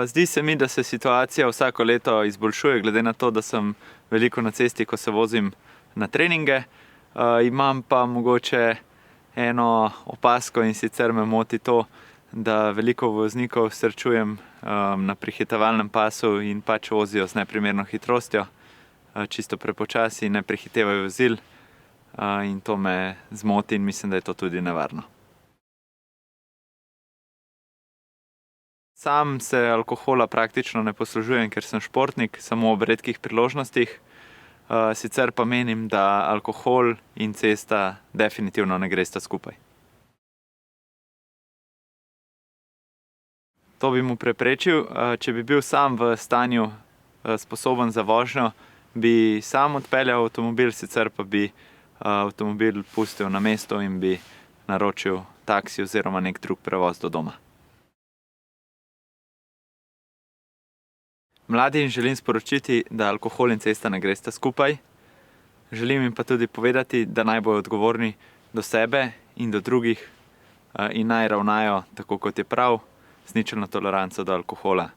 Zdi se mi, da se situacija vsako leto izboljšuje, glede na to, da sem veliko na cesti, ko se vozim na treninge. Imam pa mogoče eno opazko, in sicer me moti to, da veliko voznikov srečujem na prehitevalnem pasu in pač vozijo z neprimerno hitrostjo, čisto prepočasi, ne prehitevajo vozil, in to me zmoti in mislim, da je to tudi nevarno. Sam se alkohola praktično ne poslužujem, ker sem športnik, samo ob redkih priložnostih. Sicer pa menim, da alkohol in cesta definitivno ne gresta skupaj. To bi mu preprečil. Če bi bil sam v stanju sposoben za vožnjo, bi sam odpeljal avtomobil, sicer pa bi avtomobil pustil na mestu in bi naročil taksi oziroma neki drug prevoz do doma. Mladim želim sporočiti, da alkohol in cesta ne gresta skupaj. Želim jim pa tudi povedati, da naj bodo odgovorni do sebe in do drugih in naj ravnajo tako, kot je prav, z ničelno toleranco do alkohola.